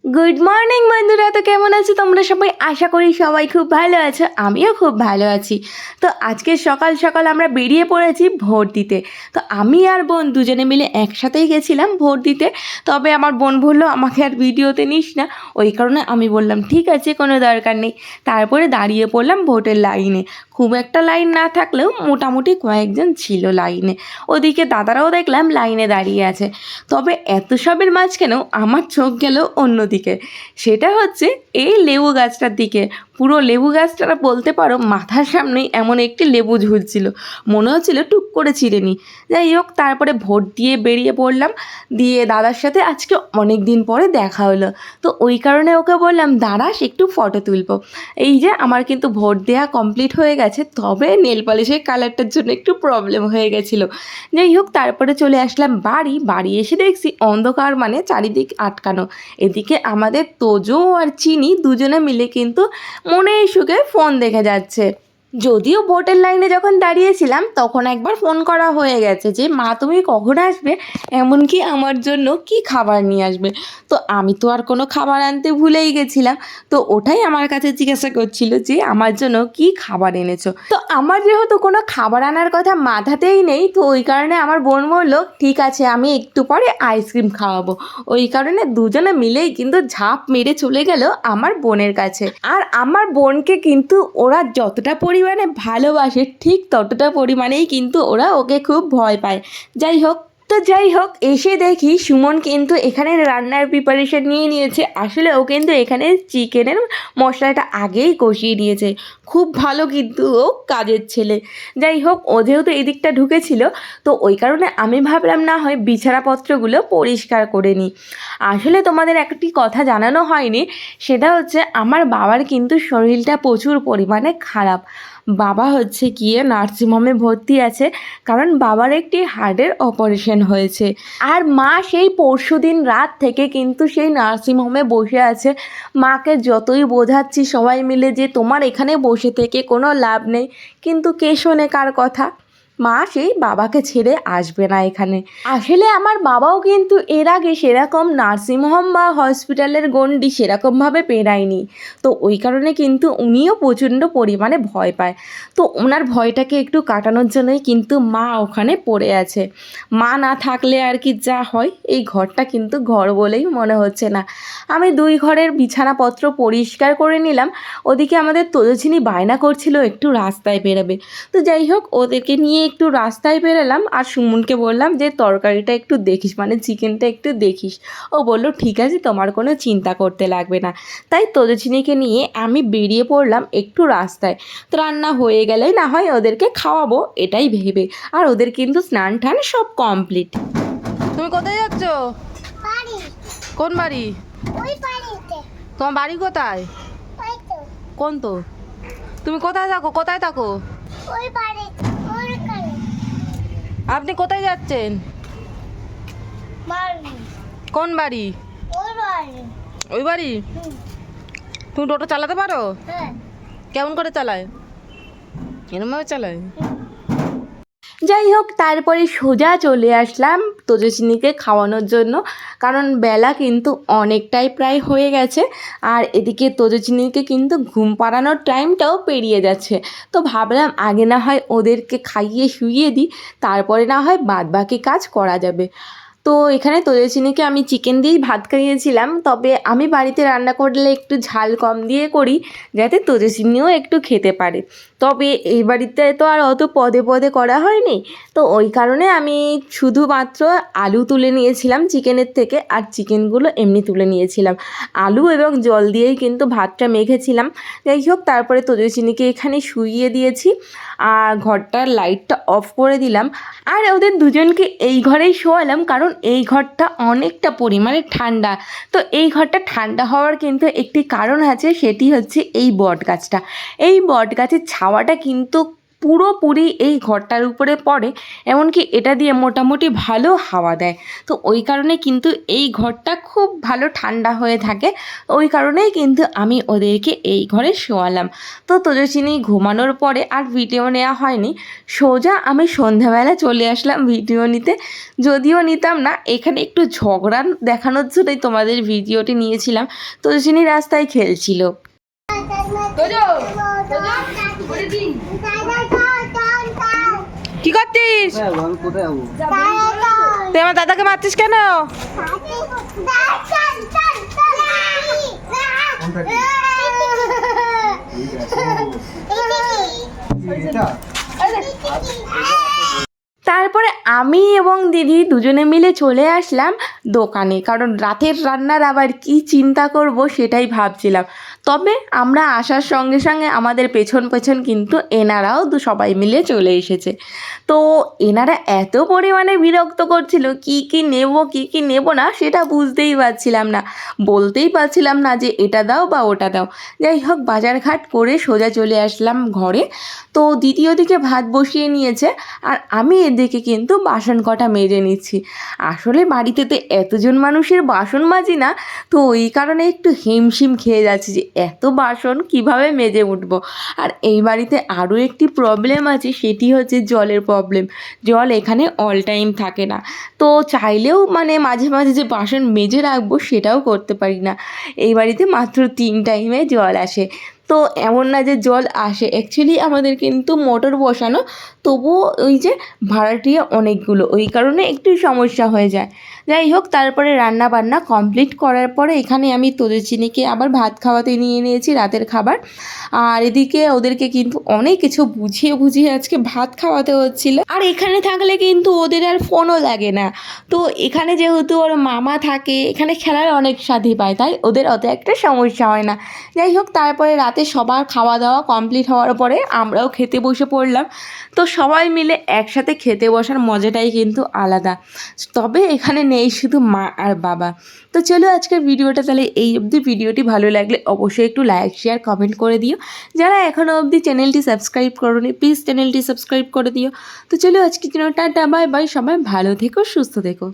Good morning বন্ধুরা। তো কেমন আছো তোমরা সবাই? আশা করি সবাই খুব ভালো আছো, আমিও খুব ভালো আছি। তো আজকে সকাল সকাল আমরা বেরিয়ে পড়েছি ভোট দিতে। তো আমি আর বোন দুজনে মিলে একসাথেই গেছিলাম ভোট দিতে। তবে আমার বোন বললো আমাকে আর ভিডিওতে নিস না, ওই কারণে আমি বললাম ঠিক আছে, কোনো দরকার নেই। তারপরে দাঁড়িয়ে পড়লাম ভোটের লাইনে। খুব একটা লাইন না থাকলেও মোটামুটি কয়েকজন ছিল লাইনে। ওদিকে দাদারাও দেখলাম লাইনে দাঁড়িয়ে আছে। তবে এত সবের মাঝখানেও আমার চোখ গেল অন্যদিকে, সেটা হচ্ছে এই লেবু গাছটার দিকে। পুরো লেবু গাছটা বলতে পারো মাথার সামনেই এমন একটি লেবু ঝুলছিল, মনে হচ্ছিল টুক করে ছিঁড়ে নি। যাই হোক, তারপরে ভোট দিয়ে বেরিয়ে পড়লাম। দিয়ে দাদার সাথে আজকে অনেক দিন পরে দেখা হলো, তো ওই কারণে ওকে বললাম দাঁড়াস একটু ফটো তুলবো। এই যে আমার কিন্তু ভোট দেওয়া কমপ্লিট হয়ে গেছে, তবে নেল পলিশের কালারটার জন্য একটু প্রবলেম হয়ে গেছিলো। যাই হোক, তারপরে চলে আসলাম বাড়ি এসে দেখছি অন্ধকার, মানে চারিদিক আটকানো। এদিকে আমাদের তোজো আর চিনি দুজনে মিলে কিন্তু মনের সুখে ফোন দেখে যাচ্ছে। যদিও ভোটের লাইনে যখন দাঁড়িয়েছিলাম তখন একবার ফোন করা হয়ে গেছে যে মা তুমি কখন আসবে, এমনকি আমার জন্য কি খাবার নিয়ে আসবে। তো আমি তো আর কোনো খাবার আনতে ভুলেই গেছিলাম। তো ওটাই আমার কাছে জিজ্ঞাসা করছিল যে আমার জন্য কি খাবার এনেছো। তো আমার যেহেতু কোনো খাবার আনার কথা মাথাতেই নেই, তো ওই কারণে আমার বোন বললো ঠিক আছে আমি একটু পরে আইসক্রিম খাওয়াবো। ওই কারণে দুজনে মিলেই কিন্তু ঝাঁপ মেরে চলে গেল আমার বোনের কাছে। আর আমার বোনকে কিন্তু ওরা যতটা পরিমাণে ভালোবাসে ঠিক ততটা পরিমাণেই কিন্তু ওরা ওকে খুব ভয় পায়। যাই হোক এসে দেখি সুমন কিন্তু এখানে রান্নার প্রিপারেশন নিয়ে নিয়েছে। আসলে ও কিন্তু এখানে চিকেনের মশলাটা আগেই কষিয়ে নিয়েছে। খুব ভালো কিন্তু ও কাজের ছেলে। যাই হোক, ও যেহেতু এদিকটা ঢুকেছিল, তো ওই কারণে আমি ভাবলাম না হয় বিছানাপত্রগুলো পরিষ্কার করে নিই। আসলে তোমাদের একটি কথা জানানো হয়নি, সেটা হচ্ছে আমার বাবার কিন্তু শরীরটা প্রচুর পরিমাণে খারাপ। বাবা হচ্ছে গিয়ে নার্সিংহোমে ভর্তি আছে, কারণ বাবার একটি হার্টের অপারেশন হয়েছে। আর মা সেই পরশুদিন রাত থেকে কিন্তু সেই নার্সিংহোমে বসে আছে। মাকে যতই বোঝাচ্ছি সবাই মিলে যে তোমার এখানে বসে থেকে কোনো লাভ নেই, কিন্তু কে শোনে কার কথা। মা সেই বাবাকে ছেড়ে আসবে না এখানে। আসলে আমার বাবাও কিন্তু এর আগে সেরকম নার্সিংহোম বা হসপিটালের গণ্ডি সেরকমভাবে পেরায়নি। তো ওই কারণে কিন্তু উনিও প্রচণ্ড পরিমাণে ভয় পায়। তো ওনার ভয়টাকে একটু কাটানোর জন্যই কিন্তু মা ওখানে পড়ে আছে। মা না থাকলে আর কি যা হয়, এই ঘরটা কিন্তু ঘর বলেই মনে হচ্ছে না। আমি 2 ঘরের বিছানাপত্র পরিষ্কার করে নিলাম। ওদিকে আমাদের তোজচিনি বায়না করছিল একটু রাস্তায় বেরোবে। তো যাই হোক, ওদেরকে নিয়ে একটু রাস্তায় বেরোলাম। আর সুমনকে বললাম যে তরকারিটা একটু দেখিস, মানে চিকেনটা একটু দেখিস। ও বললো ঠিক আছে, তোমার কোনো চিন্তা করতে লাগবে না। তাই তোজচিনিকে নিয়ে আমি বেরিয়ে পড়লাম একটু রাস্তায়। তো রান্না হয়ে গেলেই না হয় ওদেরকে খাওয়াবো এটাই ভেবে। আর ওদের কিন্তু স্নান টান সব কমপ্লিট। তুমি কোথায় যাচ্ছ? কোন বাড়ি? তোমার বাড়ি কোথায়? কোন তো? তুমি কোথায় থাকো? আপনি কোথায় যাচ্ছেন? কোন বাড়ি? ওই বাড়ি? তুমি টোটো চালাতে পারো? কেমন করে চালায়? এরমভাবে চালায়? যাই হোক, তারপরে সোজা চলে আসলাম তোজস্বিনীকে খাওয়ানোর জন্য, কারণ বেলা কিন্তু অনেকটাই প্রায় হয়ে গেছে। আর এদিকে তোজস্বিনীকে কিন্তু ঘুম পাড়ানোর টাইমটাও পেরিয়ে যাচ্ছে। তো ভাবলাম আগে না হয় ওদেরকে খাইয়ে শুইয়ে দিই, তারপরে না হয় বাদবাকি কাজ করা যাবে। তো এখানে তোজস্বিনীকে আমি চিকেন দিয়েই ভাত খাইয়েছিলাম, তবে আমি বাড়িতে রান্না করলে একটু ঝাল কম দিয়ে করি, যাতে তোজস্বিনীও একটু খেতে পারে। তবে এই বাড়িতে তো আর অত পদে পদে করা হয়নি, তো ওই কারণে আমি শুধুমাত্র আলু তুলে নিয়েছিলাম চিকেনের থেকে, আর চিকেনগুলো এমনি তুলে নিয়েছিলাম। আলু এবং জল দিয়েই কিন্তু ভাতটা মেখেছিলাম। যাই হোক, তারপরে তোজস্বিনীকে এখানে শুইয়ে দিয়েছি আর ঘরটার লাইটটা অফ করে দিলাম। আর ওদের দুজনকে এই ঘরেই শোয়ালাম, কারণ এই ঘরটা অনেকটা পরিমাণে ঠান্ডা। তো এই ঘরটা ঠান্ডা হওয়ার কিন্তু একটি কারণ আছে, সেটি হচ্ছে এই বট গাছটা। এই বট গাছের ছাওয়াটা কিন্তু পুরোপুরি এই ঘরটার উপরে পড়ে, এমনকি এটা দিয়ে মোটামুটি ভালো হাওয়া দেয়। তো ওই কারণে কিন্তু এই ঘরটা খুব ভালো ঠান্ডা হয়ে থাকে, ওই কারণেই কিন্তু আমি ওদেরকে এই ঘরে শোয়ালাম। তো তেজস্বিনী ঘুমানোর পরে আর ভিডিও নেওয়া হয়নি, সোজা আমি সন্ধ্যাবেলা চলে আসলাম ভিডিও নিতে। যদিও নিতাম না, এখানে একটু ঝগড়া দেখানোর জন্যই তোমাদের ভিডিওটি নিয়েছিলাম। তেজস্বিনী রাস্তায় খেলছিল। কি করছিস? তুই আমার দাদাকে মারছিস কেন? তারপরে আমি এবং দিদি দুজনে মিলে চলে আসলাম দোকানে, কারণ রাতের রান্নার আবার কি চিন্তা করব সেটাই ভাবছিলাম। তবে আমরা আসার সঙ্গে সঙ্গে আমাদের পেছন পেছন কিন্তু এনারাও সবাই মিলে চলে এসেছে। তো এনারা এত পরিমাণে বিরক্ত করছিল, কি কি নেব কি কি নেব না সেটা বুঝতেই পারছিলাম না, বলতেই পারছিলাম না যে এটা দাও বা ওটা দাও। যাই হোক, বাজারঘাট করে সোজা চলে আসলাম ঘরে। তো দ্বিতীয় দিকে ভাত বসিয়ে নিয়েছে, আর আমি এদিকে কিন্তু বাসন কটা মেজে নিচ্ছি। আসলে বাড়িতে তো এতজন মানুষের বাসন মাজি না, তো ওই কারণে একটু হিমশিম খেয়ে যাচ্ছি যে এত বাসন কিভাবে মেজে উঠবো। আর এই বাড়িতে আরও একটি প্রবলেম আছে, সেটি হচ্ছে জলের প্রবলেম। জল এখানে অল টাইম থাকে না, তো চাইলেও মানে মাঝে মাঝে যে বাসন মেজে রাখবো সেটাও করতে পারি না। এই বাড়িতে মাত্র 3 টাইমে জল আসে। তো এমন না যে জল আসে, অ্যাকচুয়ালি আমাদের কিন্তু মোটর বসানো, তবুও ওই যে ভাড়াটিয়া অনেকগুলো, ওই কারণে একটু সমস্যা হয়ে যায়। যাই হোক, তারপরে রান্না বান্না কমপ্লিট করার পরে এখানে আমি তেজস্বিনীকে আবার ভাত খাওয়াতে নিয়ে নিয়েছি রাতের খাবার। আর এদিকে ওদেরকে কিন্তু অনেক কিছু বুঝিয়ে বুঝিয়ে আজকে ভাত খাওয়াতে হচ্ছিল। আর এখানে থাকলে কিন্তু ওদের আর ফোনও লাগে না, তো এখানে যেহেতু ওর মামা থাকে, এখানে খেলার অনেক সাথী পায়, তাই ওদের অত একটা সমস্যা হয় না। যাই হোক, তারপরে রাতে সবার খাওয়া দাওয়া কমপ্লিট হওয়ার পরে আমরাও খেতে বসে পড়লাম। তো সবাই মিলে একসাথে খেতে বসার মজাটাই কিন্তু আলাদা। তবে এখানে নেই শুধু মা আর বাবা। তো চলো আজকের ভিডিওটা তাহলে এই অবধি। ভিডিওটি ভালো লাগলে অবশ্যই একটু লাইক শেয়ার কমেন্ট করে দিও। যারা এখনও অবধি চ্যানেলটি সাবস্ক্রাইব করোনি, প্লিজ চ্যানেলটি সাবস্ক্রাইব করে দিও। তো চলো আজকের জন্য টাটা, বাই বাই। সবাই ভালো থেকো, সুস্থ থেকো।